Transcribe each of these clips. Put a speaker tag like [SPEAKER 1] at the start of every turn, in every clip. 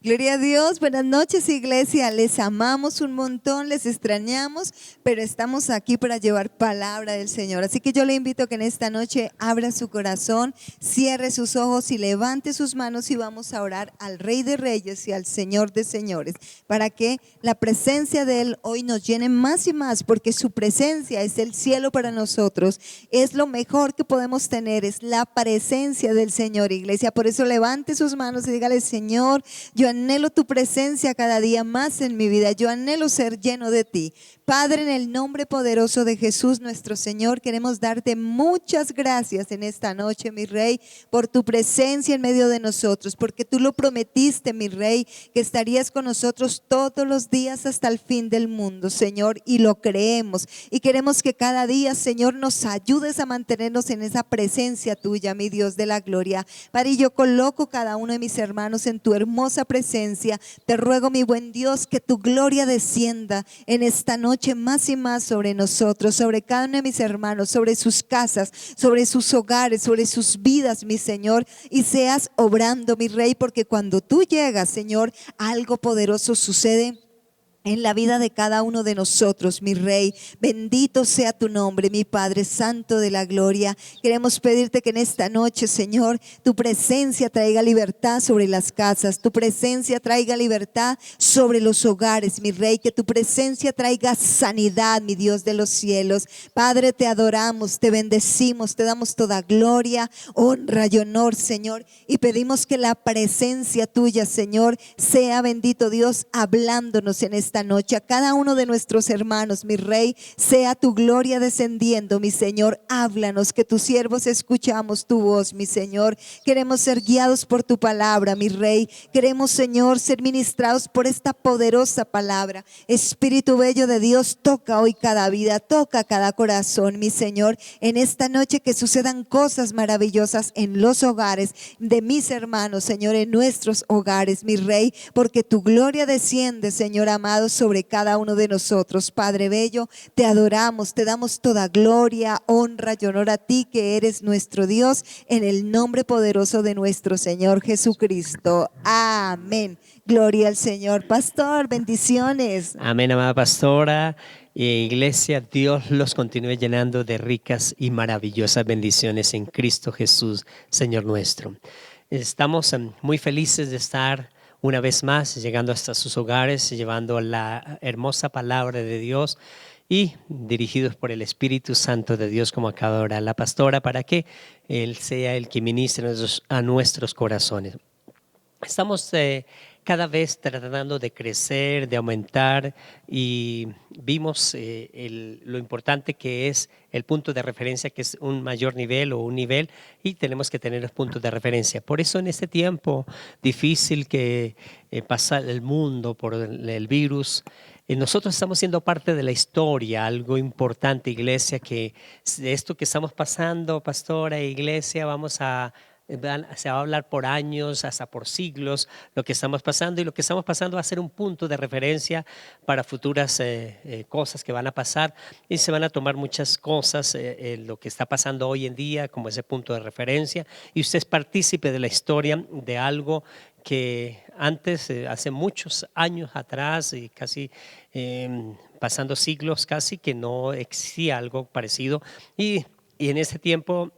[SPEAKER 1] Gloria a Dios, buenas noches iglesia, les amamos un montón, les extrañamos, pero estamos aquí para llevar palabra del Señor. Así que yo le invito a que en esta noche abra su corazón, cierre sus ojos y levante sus manos y vamos a orar al Rey de Reyes y al Señor de Señores, para que la presencia de Él hoy nos llene más y más, porque su presencia es el cielo para nosotros, es lo mejor que podemos tener, es la presencia del Señor, iglesia. Por eso levante sus manos y dígale: Señor, yo anhelo tu presencia cada día más en mi vida. Yo anhelo ser lleno de ti. Padre, en el nombre poderoso de Jesús nuestro Señor, queremos darte muchas gracias en esta noche, mi Rey, por tu presencia en medio de nosotros, porque tú lo prometiste, mi Rey, que estarías con nosotros todos los días hasta el fin del mundo, Señor, y lo creemos. Y queremos que cada día, Señor, nos ayudes a mantenernos en esa presencia tuya, mi Dios de la gloria. Padre, yo coloco cada uno de mis hermanos en tu hermosa presencia. Te ruego, mi buen Dios, que tu gloria descienda en esta noche más y más sobre nosotros, sobre cada uno de mis hermanos, sobre sus casas, sobre sus hogares, sobre sus vidas, mi Señor, y seas obrando, mi Rey, porque cuando tú llegas, Señor, algo poderoso sucede en la vida de cada uno de nosotros, mi Rey. Bendito sea tu nombre, mi Padre Santo de la gloria. Queremos pedirte que en esta noche, Señor, tu presencia traiga libertad sobre las casas, tu presencia traiga libertad sobre los hogares, mi Rey, que tu presencia traiga sanidad, mi Dios de los cielos. Padre, te adoramos, te bendecimos, te damos toda gloria, honra y honor, Señor, y pedimos que la presencia tuya, Señor, sea, bendito Dios, hablándonos en esta noche a cada uno de nuestros hermanos, mi Rey. Sea tu gloria descendiendo, mi Señor. Háblanos, que tus siervos escuchamos tu voz, mi Señor. Queremos ser guiados por tu palabra, mi Rey. Queremos, Señor, ser ministrados por esta poderosa palabra. Espíritu bello de Dios, toca hoy cada vida, toca cada corazón, mi Señor. En esta noche que sucedan cosas maravillosas en los hogares de mis hermanos, Señor, en nuestros hogares, mi Rey, porque tu gloria desciende, Señor amado, sobre cada uno de nosotros. Padre bello, te adoramos, te damos toda gloria, honra y honor a ti, que eres nuestro Dios, en el nombre poderoso de nuestro Señor Jesucristo. Amén. Gloria al Señor. Pastor, bendiciones.
[SPEAKER 2] Amén, amada pastora. Iglesia, Dios los continúe llenando de ricas y maravillosas bendiciones en Cristo Jesús, Señor nuestro. Estamos muy felices de estar una vez más llegando hasta sus hogares, llevando la hermosa palabra de Dios y dirigidos por el Espíritu Santo de Dios, como acaba de orar la pastora, para que Él sea el que ministre a nuestros corazones. Estamos cada vez tratando de crecer, de aumentar, y vimos lo importante que es el punto de referencia, que es un mayor nivel o un nivel, y tenemos que tener los puntos de referencia. Por eso en este tiempo difícil que pasa el mundo por el virus, nosotros estamos siendo parte de la historia, algo importante, iglesia, que de esto que estamos pasando, pastora e iglesia, se va a hablar por años, hasta por siglos, lo que estamos pasando, y lo que estamos pasando va a ser un punto de referencia para futuras cosas que van a pasar, y se van a tomar muchas cosas, lo que está pasando hoy en día como ese punto de referencia, y usted es partícipe de la historia de algo que antes, hace muchos años atrás, y casi pasando siglos casi, que no existía algo parecido, y en ese tiempo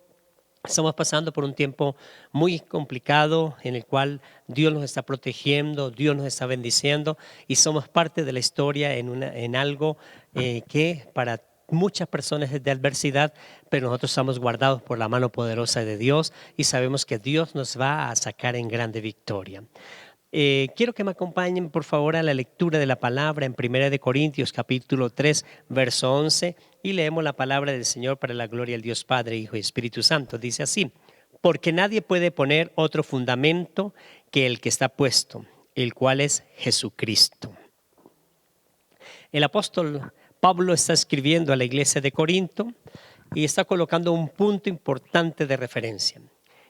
[SPEAKER 2] estamos pasando por un tiempo muy complicado en el cual Dios nos está protegiendo, Dios nos está bendiciendo, y somos parte de la historia en algo que para muchas personas es de adversidad, pero nosotros estamos guardados por la mano poderosa de Dios y sabemos que Dios nos va a sacar en grande victoria. Quiero que me acompañen por favor a la lectura de la palabra en 1 Corintios capítulo 3 verso 11, y leemos la palabra del Señor para la gloria del Dios Padre, Hijo y Espíritu Santo. Dice así: porque nadie puede poner otro fundamento que el que está puesto, el cual es Jesucristo. El apóstol Pablo está escribiendo a la iglesia de Corinto y está colocando un punto importante de referencia.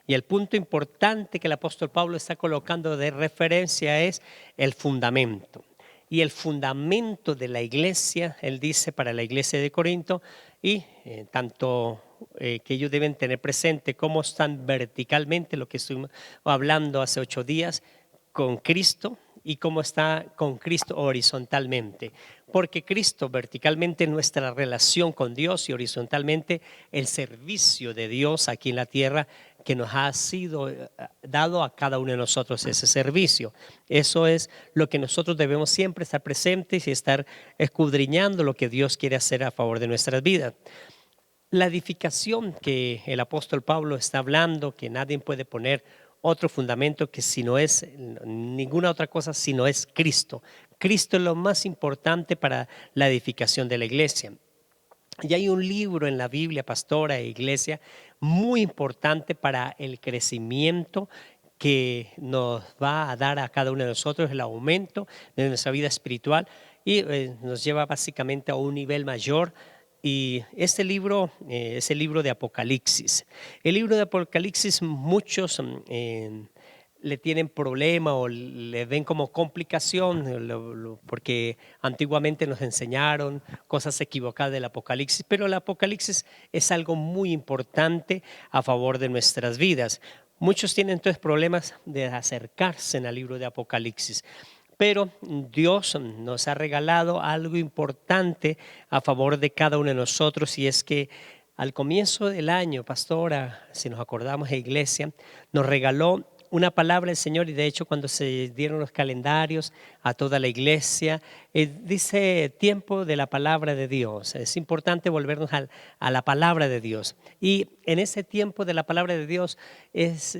[SPEAKER 2] Y el punto importante que el apóstol Pablo está colocando de referencia es el fundamento. Y el fundamento de la iglesia, él dice para la iglesia de Corinto, y tanto que ellos deben tener presente cómo están verticalmente, lo que estuvimos hablando hace 8 días, con Cristo, y cómo está con Cristo horizontalmente. Porque Cristo verticalmente nuestra relación con Dios y horizontalmente el servicio de Dios aquí en la tierra que nos ha sido dado a cada uno de nosotros ese servicio. Eso es lo que nosotros debemos siempre estar presentes y estar escudriñando lo que Dios quiere hacer a favor de nuestras vidas. La edificación que el apóstol Pablo está hablando, que nadie puede poner otro fundamento que si no es ninguna otra cosa, sino es Cristo. Cristo es lo más importante para la edificación de la iglesia. Y hay un libro en la Biblia, pastora e iglesia, muy importante para el crecimiento que nos va a dar a cada uno de nosotros, el aumento de nuestra vida espiritual y nos lleva básicamente a un nivel mayor. Y este libro es el libro de Apocalipsis. El libro de Apocalipsis muchos le tienen problema o le ven como complicación porque antiguamente nos enseñaron cosas equivocadas del Apocalipsis, pero el Apocalipsis es algo muy importante a favor de nuestras vidas. Muchos tienen entonces problemas de acercarse al libro de Apocalipsis. Pero Dios nos ha regalado algo importante a favor de cada uno de nosotros y es que al comienzo del año, pastora, si nos acordamos de iglesia, nos regaló una palabra del Señor y de hecho cuando se dieron los calendarios a toda la iglesia, dice tiempo de la palabra de Dios. Es importante volvernos a la palabra de Dios. Y en ese tiempo de la palabra de Dios es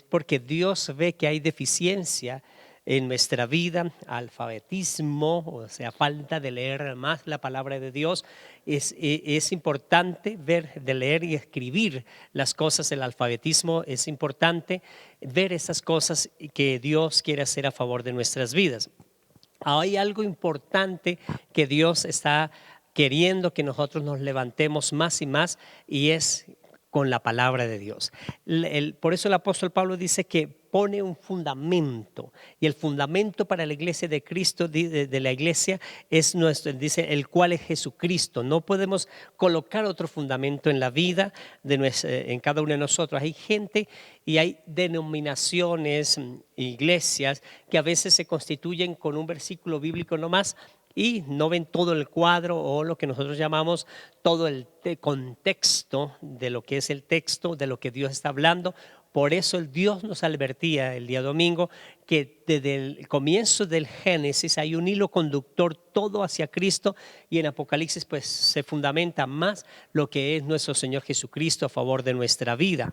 [SPEAKER 2] porque Dios ve que hay deficiencia en nuestra vida, alfabetismo, o sea, falta de leer más la palabra de Dios. Es importante ver, de leer y escribir las cosas, el alfabetismo, es importante ver esas cosas que Dios quiere hacer a favor de nuestras vidas. Hay algo importante que Dios está queriendo que nosotros nos levantemos más y más y es con la palabra de Dios. Por eso el apóstol Pablo dice que pone un fundamento y el fundamento para la iglesia de Cristo, de la iglesia, es nuestro, dice, el cual es Jesucristo. No podemos colocar otro fundamento en la vida en cada uno de nosotros. Hay gente y hay denominaciones, iglesias que a veces se constituyen con un versículo bíblico nomás y no ven todo el cuadro o lo que nosotros llamamos todo el contexto de lo que es el texto, de lo que Dios está hablando. Por eso el Dios nos advertía el día domingo que desde el comienzo del Génesis hay un hilo conductor todo hacia Cristo y en Apocalipsis pues se fundamenta más lo que es nuestro Señor Jesucristo a favor de nuestra vida.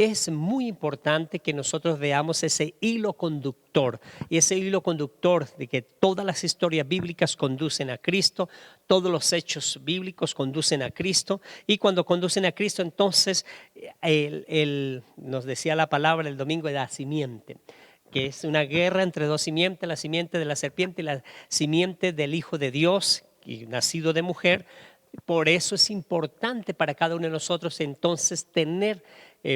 [SPEAKER 2] Es muy importante que nosotros veamos ese hilo conductor y ese hilo conductor de que todas las historias bíblicas conducen a Cristo, todos los hechos bíblicos conducen a Cristo y cuando conducen a Cristo entonces nos decía la palabra el domingo de la simiente, que es una guerra entre dos simientes, la simiente de la serpiente y la simiente del Hijo de Dios, y nacido de mujer. Por eso es importante para cada uno de nosotros entonces tener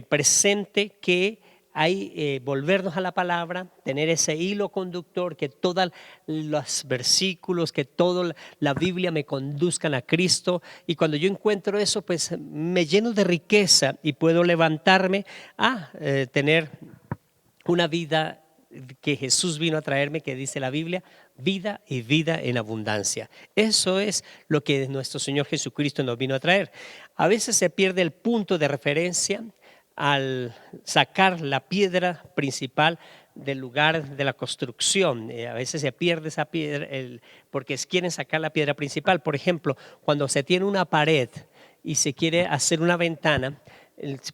[SPEAKER 2] presente que hay volvernos a la palabra, tener ese hilo conductor, que todos los versículos, que toda la Biblia me conduzcan a Cristo. Y cuando yo encuentro eso, pues me lleno de riqueza y puedo levantarme a tener una vida que Jesús vino a traerme, que dice la Biblia, vida y vida en abundancia. Eso es lo que nuestro Señor Jesucristo nos vino a traer. A veces se pierde el punto de referencia al sacar la piedra principal del lugar de la construcción. A veces se pierde esa piedra porque quieren sacar la piedra principal. Por ejemplo, cuando se tiene una pared y se quiere hacer una ventana,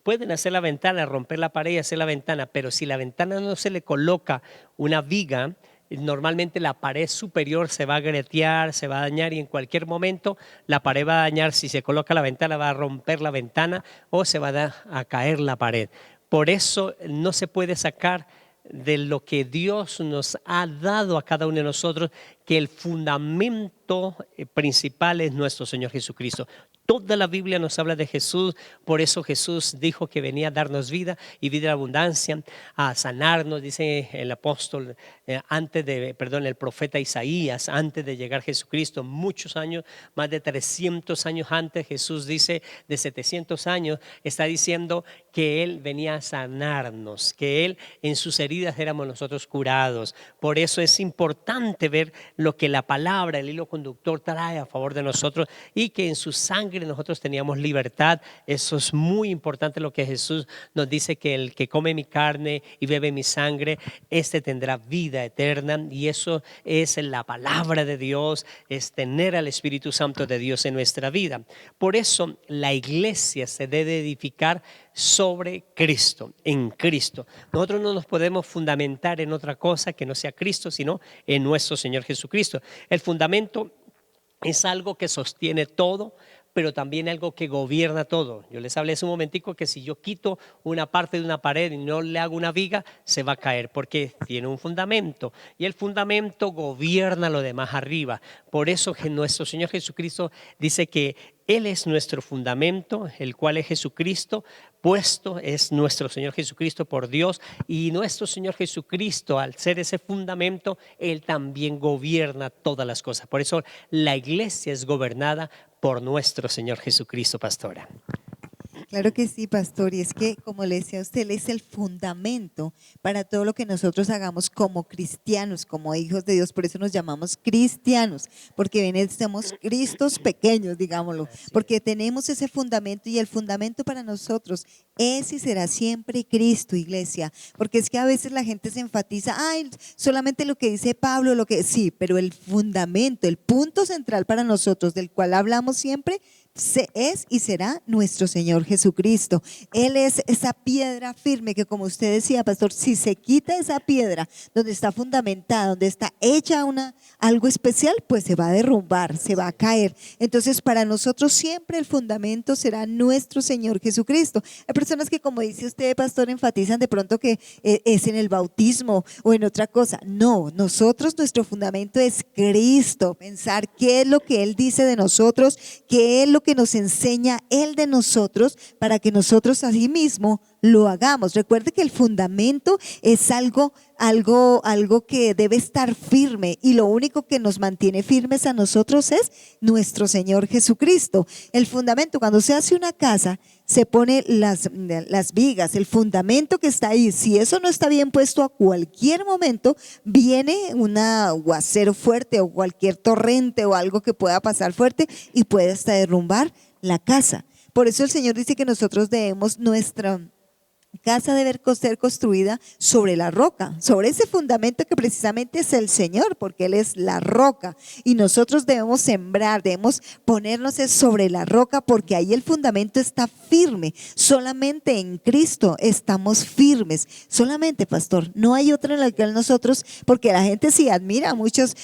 [SPEAKER 2] pueden hacer la ventana, romper la pared y hacer la ventana, pero si la ventana no se le coloca una viga, normalmente la pared superior se va a grietear, se va a dañar y en cualquier momento la pared va a dañar. Si se coloca la ventana, va a romper la ventana o se va a caer la pared. Por eso no se puede sacar de lo que Dios nos ha dado a cada uno de nosotros, que el fundamento principal es nuestro Señor Jesucristo. Toda la Biblia nos habla de Jesús, por eso Jesús dijo que venía a darnos vida y vida en abundancia, a sanarnos, dice el apóstol, el profeta Isaías, antes de llegar Jesucristo, muchos años, más de 300 años antes, Jesús dice, de 700 años, está diciendo que Él venía a sanarnos, que Él en sus heridas éramos nosotros curados. Por eso es importante ver lo que la palabra, el hilo conductor trae a favor de nosotros y que en su sangre nosotros teníamos libertad. Eso es muy importante lo que Jesús nos dice, que el que come mi carne y bebe mi sangre, este tendrá vida eterna, y eso es la palabra de Dios, es tener al Espíritu Santo de Dios en nuestra vida. Por eso la iglesia se debe edificar sobre Cristo, en Cristo. Nosotros no nos podemos fundamentar en otra cosa que no sea Cristo, sino en nuestro Señor Jesucristo. El fundamento es algo que sostiene todo, pero también algo que gobierna todo. Yo les hablé hace un momentico que si yo quito una parte de una pared y no le hago una viga, se va a caer porque tiene un fundamento, y el fundamento gobierna lo demás arriba. Por eso que nuestro Señor Jesucristo dice que Él es nuestro fundamento, el cual es Jesucristo, puesto es nuestro Señor Jesucristo por Dios, y nuestro Señor Jesucristo, al ser ese fundamento, Él también gobierna todas las cosas. Por eso la iglesia es gobernada por nuestro Señor Jesucristo, pastora.
[SPEAKER 1] Claro que sí, pastor, y es que, como le decía a usted, Él es el fundamento para todo lo que nosotros hagamos como cristianos, como hijos de Dios. Por eso nos llamamos cristianos, porque somos Cristos pequeños, digámoslo, porque tenemos ese fundamento, y el fundamento para nosotros es y será siempre Cristo, iglesia. Porque es que a veces la gente se enfatiza, ay, solamente lo que dice Pablo, sí, pero el fundamento, el punto central para nosotros, del cual hablamos siempre, es y será nuestro Señor Jesucristo. Él es esa piedra firme que, como usted decía, pastor, si se quita esa piedra donde está fundamentada, donde está hecha algo especial, pues se va a derrumbar, se va a caer. Entonces, para nosotros siempre el fundamento será nuestro Señor Jesucristo. Hay personas que, como dice usted, pastor, enfatizan de pronto que es en el bautismo o en otra cosa. No, nuestro fundamento es Cristo. Pensar qué es lo que Él dice de nosotros, qué es lo que nos enseña Él de nosotros, para que nosotros así mismo lo hagamos. Recuerde que el fundamento es algo que debe estar firme, y lo único que nos mantiene firmes a nosotros es nuestro Señor Jesucristo. El fundamento, cuando se hace una casa, se pone las vigas, el fundamento que está ahí. Si eso no está bien puesto, a cualquier momento viene un aguacero fuerte o cualquier torrente o algo que pueda pasar fuerte y puede hasta derrumbar la casa. Por eso el Señor dice que nosotros nuestra casa debe ser construida sobre la roca, sobre ese fundamento que precisamente es el Señor, porque Él es la roca, y nosotros debemos sembrar, debemos ponernos sobre la roca, porque ahí el fundamento está firme. Solamente en Cristo estamos firmes, solamente, pastor, no hay otra en la que nosotros, porque la gente sí admira a muchos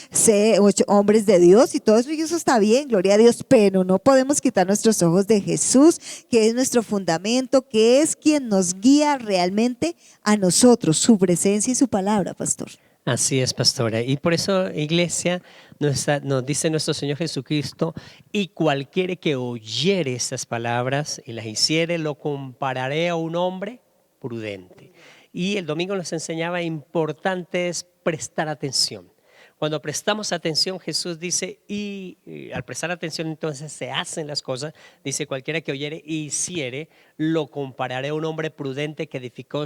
[SPEAKER 1] hombres de Dios y todo eso, y eso está bien, gloria a Dios, pero no podemos quitar nuestros ojos de Jesús, que es nuestro fundamento, que es quien nos guía realmente a nosotros, su presencia y su palabra, pastor.
[SPEAKER 2] Así es, pastora. Y por eso, iglesia, nos dice nuestro Señor Jesucristo: y cualquiera que oyere estas palabras y las hiciere, lo compararé a un hombre prudente. Y el domingo nos enseñaba, importante es prestar atención. Cuando prestamos atención, Jesús dice, y al prestar atención entonces se hacen las cosas. Dice: cualquiera que oyere y hiciere, lo compararé a un hombre prudente que edificó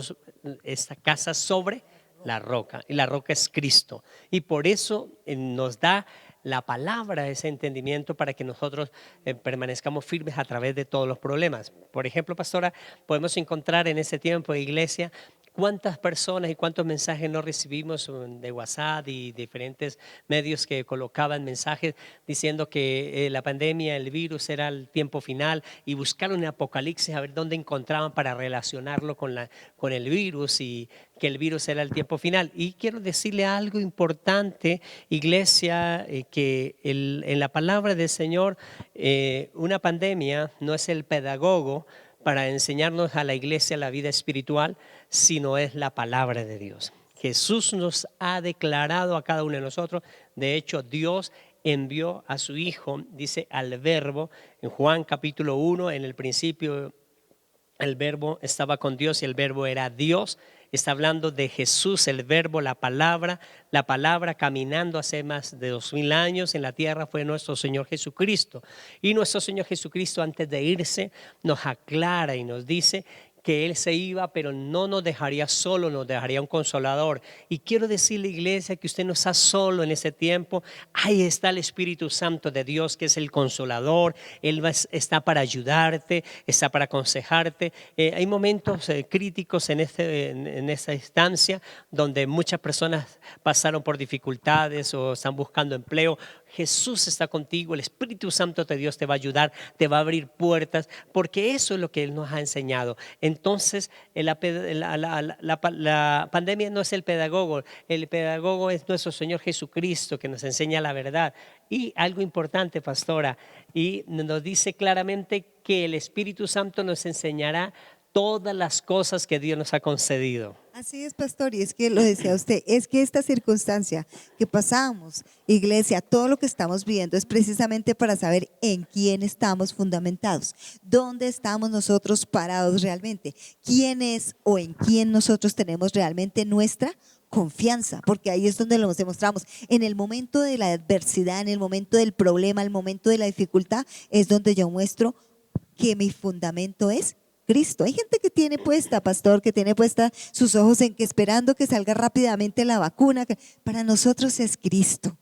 [SPEAKER 2] esta casa sobre la roca, y la roca es Cristo. Y por eso nos da la palabra ese entendimiento para que nosotros permanezcamos firmes a través de todos los problemas. Por ejemplo, pastora, podemos encontrar en ese tiempo de iglesia cuántas personas y cuántos mensajes no recibimos de WhatsApp y diferentes medios que colocaban mensajes diciendo que la pandemia, el virus era el tiempo final, y buscaron en Apocalipsis a ver dónde encontraban para relacionarlo con el virus, y que el virus era el tiempo final. Y quiero decirle algo importante, iglesia, que en la palabra del Señor, una pandemia no es el pedagogo para enseñarnos a la iglesia la vida espiritual, sino es la palabra de Dios. Jesús nos ha declarado a cada uno de nosotros. De hecho, Dios envió a su Hijo, dice al Verbo, en Juan capítulo 1, en el principio el Verbo estaba con Dios y el Verbo era Dios. Está hablando de Jesús, el Verbo, la palabra caminando hace más de 2000 años en la tierra fue nuestro Señor Jesucristo. Y nuestro Señor Jesucristo, antes de irse, nos aclara y nos dice que Él se iba, pero no nos dejaría solo, nos dejaría un consolador. Y quiero decirle, iglesia, que usted no está solo en ese tiempo. Ahí está el Espíritu Santo de Dios, que es el consolador. Él está para ayudarte, está para aconsejarte. Hay momentos críticos en esta instancia donde muchas personas pasaron por dificultades o están buscando empleo. Jesús está contigo, el Espíritu Santo de Dios te va a ayudar, te va a abrir puertas, porque eso es lo que Él nos ha enseñado. Entonces, la pandemia no es el pedagogo es nuestro Señor Jesucristo, que nos enseña la verdad. Y algo importante, pastora, y nos dice claramente que el Espíritu Santo nos enseñará todas las cosas que Dios nos ha concedido.
[SPEAKER 1] Así es, pastor, y es que lo decía usted, es que esta circunstancia que pasamos, iglesia, todo lo que estamos viendo es precisamente para saber en quién estamos fundamentados, dónde estamos nosotros parados realmente, quién es o en quién nosotros tenemos realmente nuestra confianza, porque ahí es donde lo demostramos. En el momento de la adversidad, en el momento del problema, en el momento de la dificultad, es donde yo muestro que mi fundamento es Cristo. Hay gente que tiene puesta, pastor, que tiene puesta sus ojos en que esperando que salga rápidamente la vacuna. Para nosotros es Cristo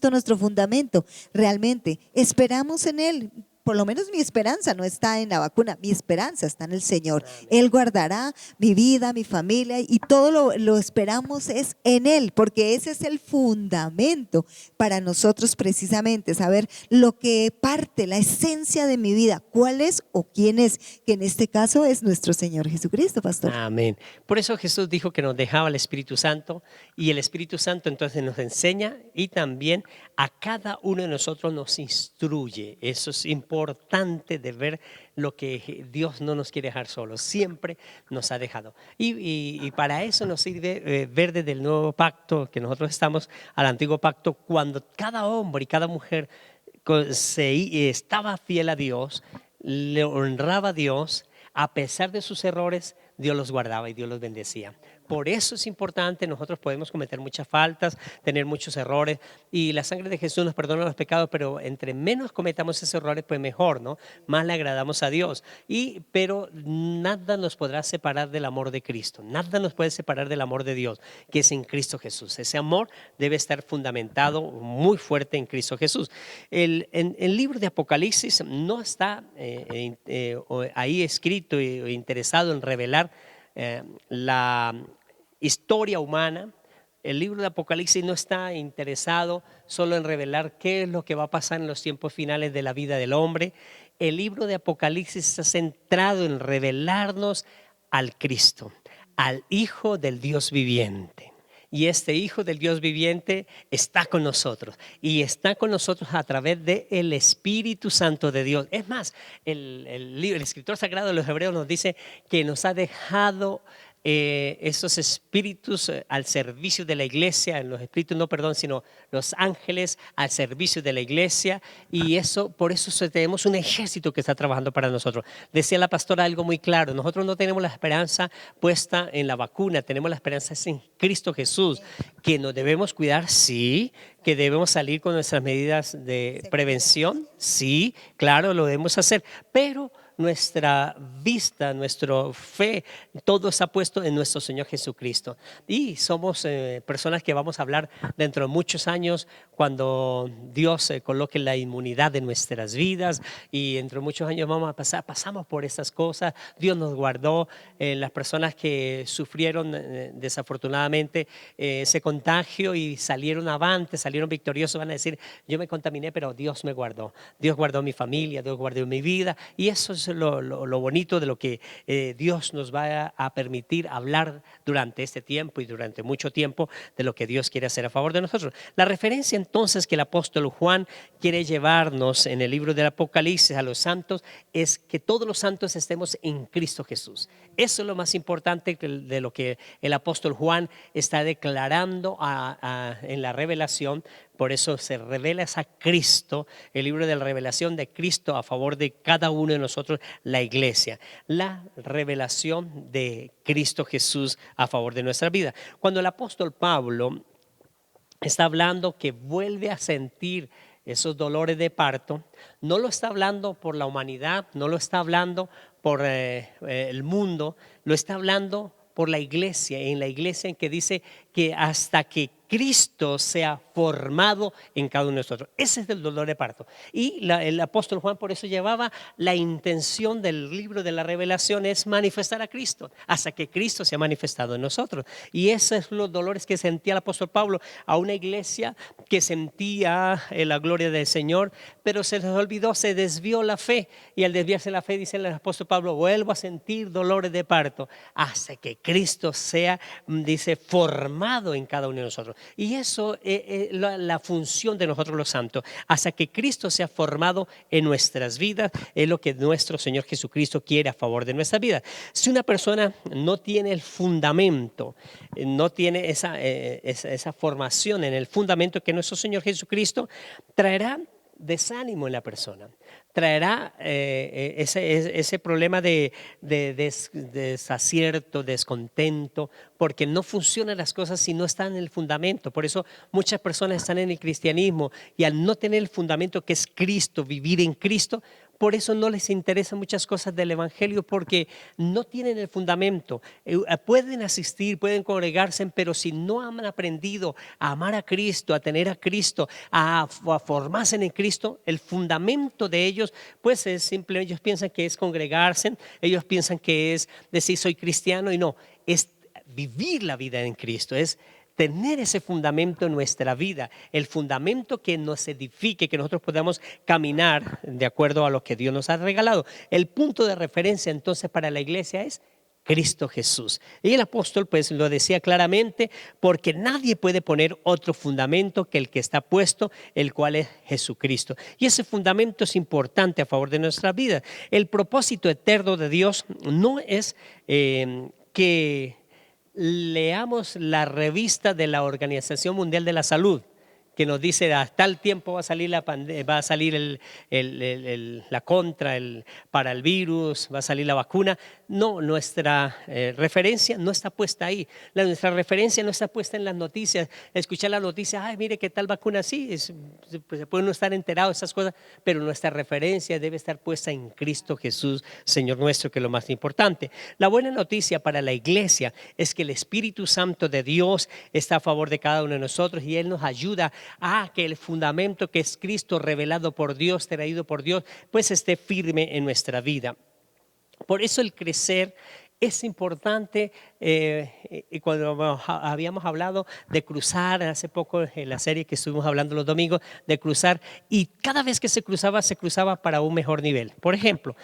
[SPEAKER 1] nuestro fundamento. Realmente esperamos en Él. Por lo menos mi esperanza no está en la vacuna, mi esperanza está en el Señor. Él guardará mi vida, mi familia, y todo lo esperamos es en Él, porque ese es el fundamento para nosotros precisamente, saber lo que parte, la esencia de mi vida, cuál es o quién es, que en este caso es nuestro Señor Jesucristo, pastor.
[SPEAKER 2] Amén. Por eso Jesús dijo que nos dejaba el Espíritu Santo, y el Espíritu Santo entonces nos enseña y también a cada uno de nosotros nos instruye. Eso es importante de ver lo que Dios no nos quiere dejar solos, siempre nos ha dejado. Y para eso nos sirve ver desde el nuevo pacto que nosotros estamos al antiguo pacto, cuando cada hombre y cada mujer estaba fiel a Dios, le honraba a Dios, a pesar de sus errores, Dios los guardaba y Dios los bendecía. Por eso es importante, nosotros podemos cometer muchas faltas, tener muchos errores, y la sangre de Jesús nos perdona los pecados, pero entre menos cometamos esos errores, pues mejor, ¿no? Más le agradamos a Dios. Pero nada nos podrá separar del amor de Cristo, nada nos puede separar del amor de Dios, que es en Cristo Jesús. Ese amor debe estar fundamentado muy fuerte en Cristo Jesús. El libro de Apocalipsis no está ahí escrito e interesado en revelar la historia humana. El libro de Apocalipsis no está interesado solo en revelar qué es lo que va a pasar en los tiempos finales de la vida del hombre. El libro de Apocalipsis está centrado en revelarnos al Cristo, al Hijo del Dios viviente. Y este Hijo del Dios viviente está con nosotros, y está con nosotros a través del Espíritu Santo de Dios. Es más, el escritor sagrado de los Hebreos nos dice que nos ha dejado esos espíritus al servicio de la iglesia, los espíritus no, perdón, sino los ángeles al servicio de la iglesia, y por eso tenemos un ejército que está trabajando para nosotros. Decía la pastora algo muy claro: nosotros no tenemos la esperanza puesta en la vacuna, tenemos la esperanza en Cristo Jesús, que nos debemos cuidar, sí, que debemos salir con nuestras medidas de prevención, sí, claro, lo debemos hacer, pero nuestra vista, nuestra fe, todo está puesto en nuestro Señor Jesucristo. Y somos personas que vamos a hablar dentro de muchos años, cuando Dios coloque la inmunidad de nuestras vidas, y dentro de muchos años pasamos por estas cosas. Dios nos guardó. Las personas que sufrieron desafortunadamente ese contagio y salieron avante, salieron victoriosos, van a decir: yo me contaminé, pero Dios me guardó. Dios guardó mi familia, Dios guardó mi vida, y eso es lo bonito de lo que Dios nos va a permitir hablar durante este tiempo y durante mucho tiempo de lo que Dios quiere hacer a favor de nosotros. La referencia entonces que el apóstol Juan quiere llevarnos en el libro del Apocalipsis a los santos es que todos los santos estemos en Cristo Jesús. Eso es lo más importante de lo que el apóstol Juan está declarando en la revelación. Por eso se revela a Cristo, el libro de la revelación de Cristo a favor de cada uno de nosotros, la iglesia. La revelación de Cristo Jesús a favor de nuestra vida. Cuando el apóstol Pablo está hablando que vuelve a sentir esos dolores de parto, no lo está hablando por la humanidad, no lo está hablando por el mundo, lo está hablando por la iglesia, en la iglesia en que dice que hasta que Cristo sea formado en cada uno de nosotros. Ese es el dolor de parto. Y el apóstol Juan por eso llevaba la intención del libro de la revelación es manifestar a Cristo, hasta que Cristo sea manifestado en nosotros. Y esos son los dolores que sentía el apóstol Pablo a una iglesia que sentía la gloria del Señor, pero se les olvidó, se desvió la fe. Y al desviarse la fe, dice el apóstol Pablo, vuelvo a sentir dolores de parto, hasta que Cristo sea, dice, formado en cada uno de nosotros. Y eso es la función de nosotros los santos, hasta que Cristo sea formado en nuestras vidas, es lo que nuestro Señor Jesucristo quiere a favor de nuestra vida. Si una persona no tiene el fundamento, no tiene esa formación en el fundamento que nuestro Señor Jesucristo, traerá desánimo en la persona, traerá ese problema de desacierto, descontento, porque no funcionan las cosas si no están en el fundamento. Por eso muchas personas están en el cristianismo y al no tener el fundamento que es Cristo, vivir en Cristo, por eso no les interesan muchas cosas del evangelio, porque no tienen el fundamento. Pueden asistir, pueden congregarse, pero si no han aprendido a amar a Cristo, a tener a Cristo, a formarse en Cristo, el fundamento de ellos pues es simple. Ellos piensan que es congregarse, ellos piensan que es decir soy cristiano, y no, es vivir la vida en Cristo, es tener ese fundamento en nuestra vida, el fundamento que nos edifique, que nosotros podamos caminar de acuerdo a lo que Dios nos ha regalado. El punto de referencia entonces para la iglesia es Cristo Jesús. Y el apóstol pues lo decía claramente, porque nadie puede poner otro fundamento que el que está puesto, el cual es Jesucristo. Y ese fundamento es importante a favor de nuestra vida. El propósito eterno de Dios no es que leamos la revista de la Organización Mundial de la Salud, que nos dice a tal tiempo va a salir la contra para el virus, va a salir la vacuna. No, nuestra referencia no está puesta ahí. Nuestra referencia no está puesta en las noticias. Escuchar las noticias, ay, mire qué tal vacuna, sí, pues se puede no estar enterado de esas cosas, pero nuestra referencia debe estar puesta en Cristo Jesús, Señor nuestro, que es lo más importante. La buena noticia para la iglesia es que el Espíritu Santo de Dios está a favor de cada uno de nosotros y Él nos ayuda a que el fundamento que es Cristo revelado por Dios, traído por Dios, pues esté firme en nuestra vida. Por eso el crecer es importante. Y cuando habíamos hablado de cruzar hace poco en la serie que estuvimos hablando los domingos, de cruzar, y cada vez que se cruzaba para un mejor nivel. Por ejemplo,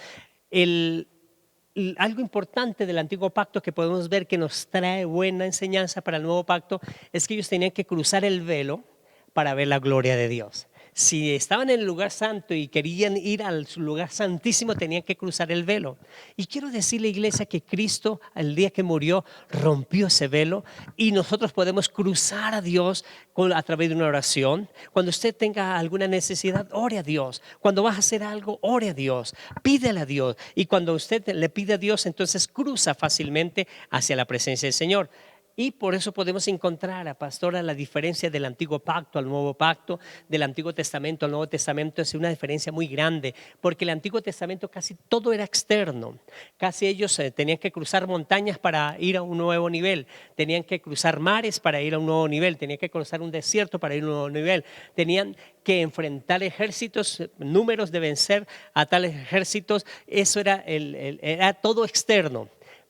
[SPEAKER 2] algo importante del antiguo pacto que podemos ver que nos trae buena enseñanza para el nuevo pacto es que ellos tenían que cruzar el velo para ver la gloria de Dios. Si estaban en el lugar santo y querían ir al lugar santísimo, tenían que cruzar el velo. Y quiero decirle, iglesia, que Cristo, el día que murió, rompió ese velo y nosotros podemos cruzar a Dios a través de una oración. Cuando usted tenga alguna necesidad, ore a Dios. Cuando vas a hacer algo, ore a Dios, pídele a Dios. Y cuando usted le pide a Dios, entonces cruza fácilmente hacia la presencia del Señor. Y por eso podemos encontrar, pastora, la diferencia del antiguo pacto al nuevo pacto, del Antiguo Testamento al Nuevo Testamento. Es una diferencia muy grande, porque el Antiguo Testamento casi todo era externo. Casi ellos tenían que cruzar montañas para ir a un nuevo nivel, tenían que cruzar mares para ir a un nuevo nivel, tenían que cruzar un desierto para ir a un nuevo nivel, tenían que enfrentar ejércitos, números de vencer a tales ejércitos. Eso era todo externo.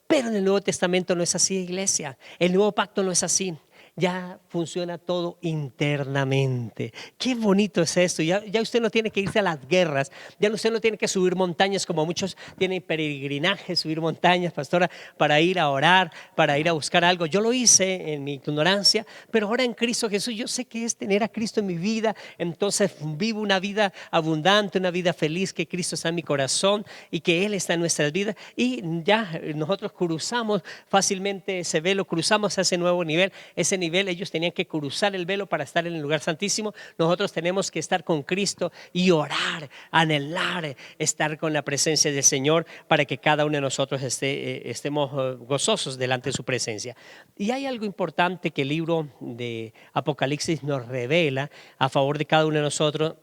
[SPEAKER 2] Pero en el Nuevo Testamento no es así, iglesia. El nuevo pacto no es así. ya funciona todo internamente. Qué bonito es esto. Ya usted no tiene que irse a las guerras, ya usted no tiene que subir montañas como muchos tienen peregrinaje, subir montañas, pastora, para ir a orar, para ir a buscar algo. Yo lo hice en mi ignorancia, pero ahora en Cristo Jesús yo sé que es tener a Cristo en mi vida. Entonces vivo una vida abundante, una vida feliz, que Cristo está en mi corazón y que Él está en nuestras vidas, y ya nosotros cruzamos fácilmente ese velo, cruzamos a ese nuevo nivel. Ese nivel ellos tenían que cruzar el velo para estar en el lugar santísimo. Nosotros tenemos que estar con Cristo y orar, anhelar estar con la presencia del Señor, para que cada uno de nosotros estemos gozosos delante de su presencia. Y hay algo importante que el libro de Apocalipsis nos revela a favor de cada uno de nosotros,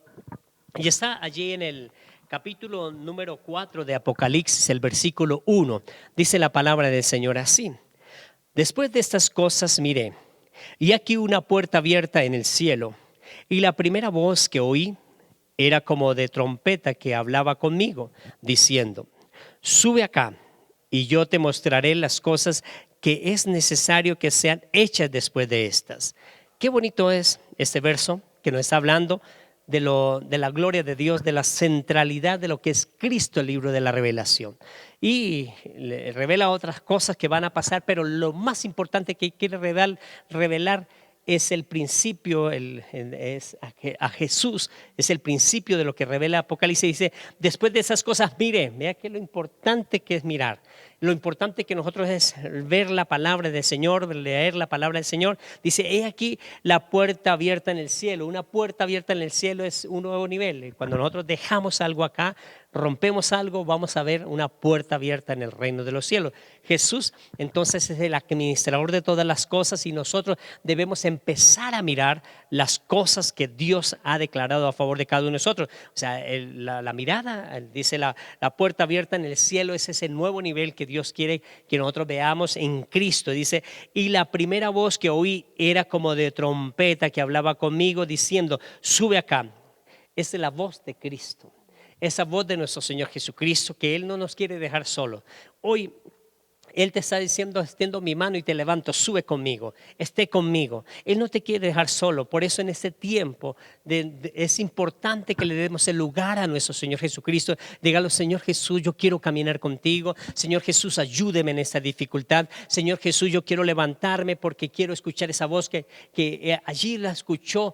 [SPEAKER 2] y está allí en el capítulo número 4 de Apocalipsis, el versículo 1. Dice la palabra del Señor así: después de estas cosas miré, y aquí una puerta abierta en el cielo, y la primera voz que oí era como de trompeta que hablaba conmigo, diciendo: sube acá, y yo te mostraré las cosas que es necesario que sean hechas después de estas. Qué bonito es este verso que nos está hablando de la gloria de Dios, de la centralidad de lo que es Cristo, el libro de la revelación. Y le revela otras cosas que van a pasar, pero lo más importante que quiere revelar es el principio, es a Jesús, es el principio de lo que revela Apocalipsis. Dice: después de esas cosas, mire, vea que lo importante que es mirar, lo importante que nosotros es ver la palabra del Señor, leer la palabra del Señor. Dice: he aquí la puerta abierta en el cielo. Una puerta abierta en el cielo es un nuevo nivel. Cuando nosotros dejamos algo acá, rompemos algo, vamos a ver una puerta abierta en el reino de los cielos. Jesús entonces es el administrador de todas las cosas, y nosotros debemos empezar a mirar las cosas que Dios ha declarado a favor de cada uno de nosotros. O sea, la mirada, dice la puerta abierta en el cielo, es ese nuevo nivel que Dios quiere que nosotros veamos en Cristo. Dice: y la primera voz que oí era como de trompeta que hablaba conmigo, diciendo: sube acá. Esa es la voz de Cristo, esa voz de nuestro Señor Jesucristo, que Él no nos quiere dejar solos. Hoy Él te está diciendo: extiendo mi mano y te levanto, sube conmigo, esté conmigo. Él no te quiere dejar solo. Por eso en este tiempo es importante que le demos el lugar a nuestro Señor Jesucristo. Dígalo: Señor Jesús, yo quiero caminar contigo. Señor Jesús, ayúdeme en esta dificultad. Señor Jesús, yo quiero levantarme porque quiero escuchar esa voz que allí la escuchó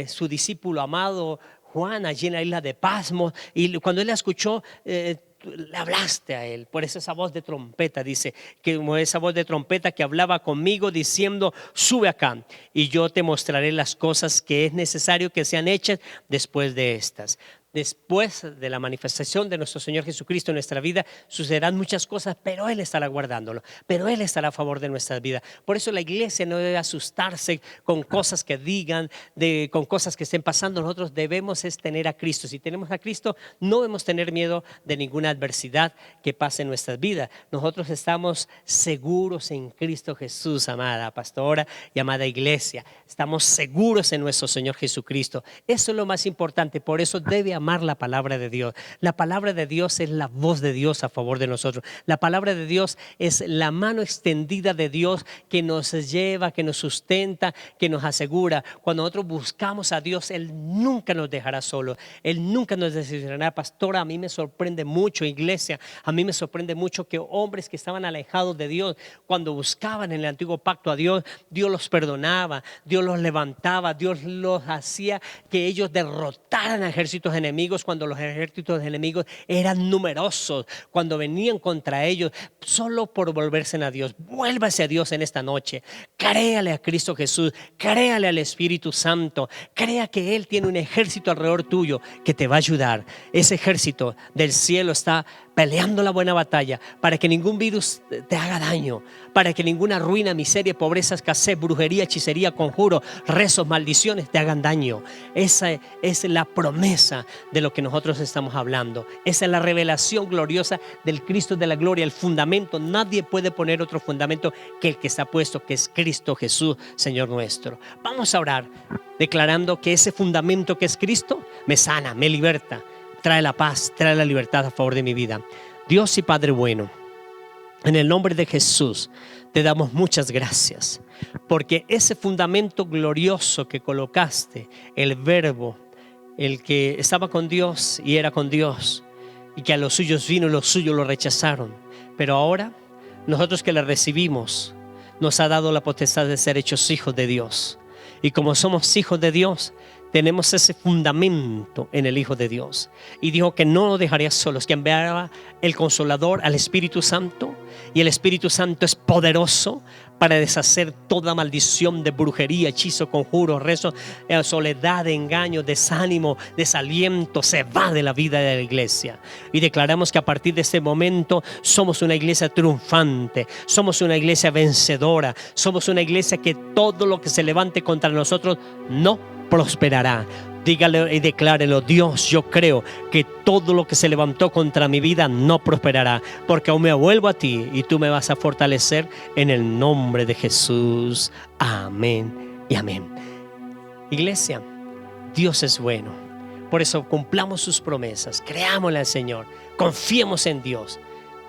[SPEAKER 2] su discípulo amado Juan, allí en la isla de Pasmos. Y cuando él la escuchó, le hablaste a él. Por eso esa voz de trompeta, dice, que como esa voz de trompeta que hablaba conmigo, diciendo: sube acá, y yo te mostraré las cosas que es necesario que sean hechas después de estas. Después de la manifestación de nuestro Señor Jesucristo en nuestra vida, sucederán muchas cosas, pero Él estará guardándolo, pero Él estará a favor de nuestras vidas. Por eso la iglesia no debe asustarse con cosas que digan, con cosas que estén pasando. Nosotros debemos tener a Cristo. Si tenemos a Cristo, no debemos tener miedo de ninguna adversidad que pase en nuestras vidas. Nosotros estamos seguros en Cristo Jesús, amada pastora y amada iglesia. Estamos seguros en nuestro Señor Jesucristo. Eso es lo más importante. Por eso debe amar la palabra de Dios. La palabra de Dios es la voz de Dios a favor de nosotros. La palabra de Dios es la mano extendida de Dios que nos lleva, que nos sustenta, que nos asegura. Cuando nosotros buscamos a Dios, Él nunca nos dejará solo. Él nunca nos decepcionará. Pastora, a mí me sorprende mucho, iglesia, a mí me sorprende mucho que hombres que estaban alejados de Dios, cuando buscaban en el antiguo pacto a Dios, Dios los perdonaba, Dios los levantaba, Dios los hacía que ellos derrotaran a ejércitos enemigos cuando los ejércitos enemigos eran numerosos, cuando venían contra ellos, solo por volverse a Dios. Vuélvase a Dios en esta noche. Créale a Cristo Jesús, créale al Espíritu Santo, crea que Él tiene un ejército alrededor tuyo que te va a ayudar. Ese ejército del cielo está peleando la buena batalla para que ningún virus te haga daño, para que ninguna ruina, miseria, pobreza, escasez, brujería, hechicería, conjuro, rezos, maldiciones te hagan daño. Esa es la promesa de lo que nosotros estamos hablando. Esa es la revelación gloriosa del Cristo de la gloria, el fundamento. Nadie puede poner otro fundamento que el que está puesto, que es Cristo Jesús, Señor nuestro. Vamos a orar declarando que ese fundamento que es Cristo me sana, me liberta, trae la paz, trae la libertad a favor de mi vida. Dios y Padre bueno, En el nombre de Jesús te damos muchas gracias, porque ese fundamento glorioso que colocaste, el Verbo, el que estaba con Dios y era con Dios, y que a los suyos vino y los suyos lo rechazaron, pero ahora nosotros que le recibimos, nos ha dado la potestad de ser hechos hijos de Dios. Y como somos hijos de Dios, tenemos ese fundamento en el Hijo de Dios. Y dijo que no nos dejaría solos, que enviaba el Consolador, al Espíritu Santo. Y el Espíritu Santo es poderoso para deshacer toda maldición de brujería, hechizo, conjuro, rezo, soledad, engaño, desánimo, desaliento. Se va de la vida de la iglesia. Y declaramos que a partir de este momento somos una iglesia triunfante, somos una iglesia vencedora, somos una iglesia que todo lo que se levante contra nosotros no prosperará. Dígale y declárelo: Dios, yo creo que todo lo que se levantó contra mi vida no prosperará, porque aún me vuelvo a ti y tú me vas a fortalecer en el nombre de Jesús. Amén y amén. Iglesia, Dios es bueno. Por eso cumplamos sus promesas, creámosle al Señor, confiemos en Dios,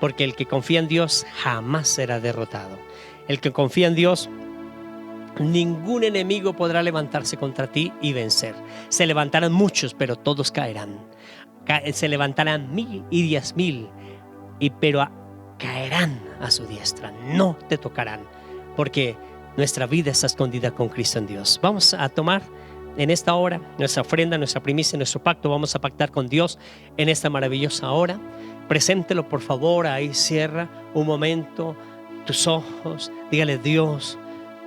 [SPEAKER 2] porque el que confía en Dios jamás será derrotado. El que confía en Dios, ningún enemigo podrá levantarse contra ti y vencer. Se levantarán muchos, pero todos caerán. Se levantarán 1000 y 10,000, pero caerán a su diestra. No te tocarán, porque nuestra vida está escondida con Cristo en Dios. Vamos a tomar en esta hora nuestra ofrenda, nuestra primicia, nuestro pacto. Vamos a pactar con Dios en esta maravillosa hora. Preséntelo, por favor. Ahí cierra un momento tus ojos. Dígale: Dios,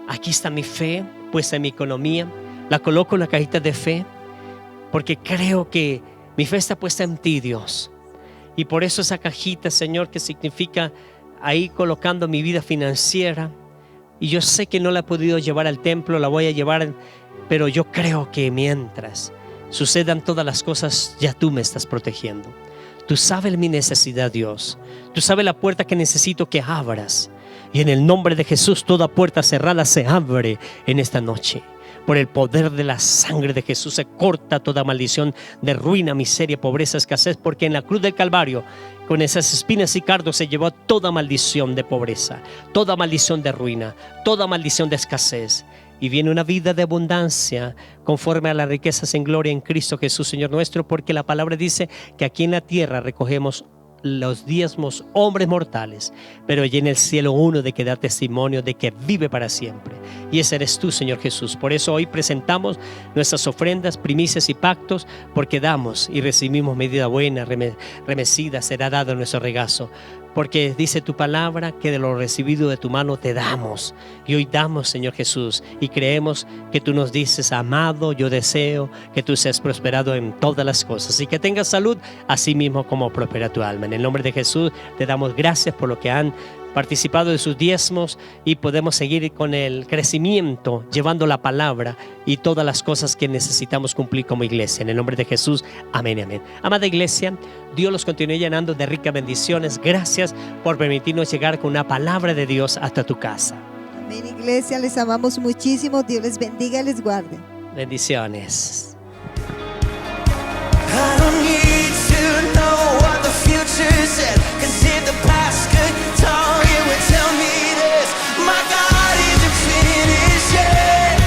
[SPEAKER 2] aquí está mi fe puesta en mi economía. La coloco en la cajita de fe, porque creo que mi fe está puesta en ti, Dios. Y por eso esa cajita, Señor, que significa ahí colocando mi vida financiera. Y yo sé que no la he podido llevar al templo, la voy a llevar, pero yo creo que mientras sucedan todas las cosas, ya tú me estás protegiendo. Tú sabes mi necesidad, Dios. Tú sabes la puerta que necesito que abras. Y en el nombre de Jesús, toda puerta cerrada se abre en esta noche. Por el poder de la sangre de Jesús se corta toda maldición de ruina, miseria, pobreza, escasez, porque en la cruz del Calvario, con esas espinas y cardos, se llevó toda maldición de pobreza, toda maldición de ruina, toda maldición de escasez. Y viene una vida de abundancia conforme a las riquezas en gloria en Cristo Jesús, Señor nuestro, porque la palabra dice que aquí en la tierra recogemos los diezmos, hombres mortales, pero allí en el cielo uno de que da testimonio de que vive para siempre, y ese eres tú, Señor Jesús. Por eso hoy presentamos nuestras ofrendas, primicias y pactos, porque damos y recibimos medida buena, remecida será dado en nuestro regazo, porque dice tu palabra que de lo recibido de tu mano te damos. Y hoy damos, Señor Jesús, y creemos que tú nos dices: amado, yo deseo que tú seas prosperado en todas las cosas y que tengas salud, así mismo como prospera tu alma. En el nombre de Jesús te damos gracias por lo que han participado de sus diezmos, y podemos seguir con el crecimiento, llevando la palabra y todas las cosas que necesitamos cumplir como iglesia. En el nombre de Jesús, amén y amén. Amada iglesia, Dios los continúe llenando de ricas bendiciones. Gracias por permitirnos llegar con una palabra de Dios hasta tu casa.
[SPEAKER 1] Amén, iglesia, les amamos muchísimo. Dios les bendiga y les guarde.
[SPEAKER 2] Bendiciones.
[SPEAKER 3] I don't need to know what the future said, 'cause if the past could talk, it would tell me this: my God isn't finished yet.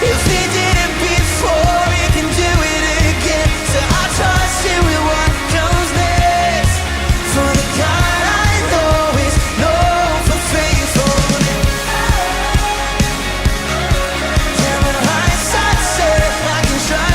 [SPEAKER 3] If he did it before, he can do it again. So I trust him with what comes next. For the God I know is known for faithfulness. Yeah, but hindsight said I can try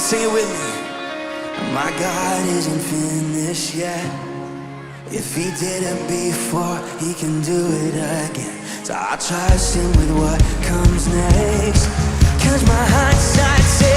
[SPEAKER 3] sing it with me. My God isn't finished yet. If he did it before, he can do it again. So I trust him with what comes next. 'Cause my hindsight says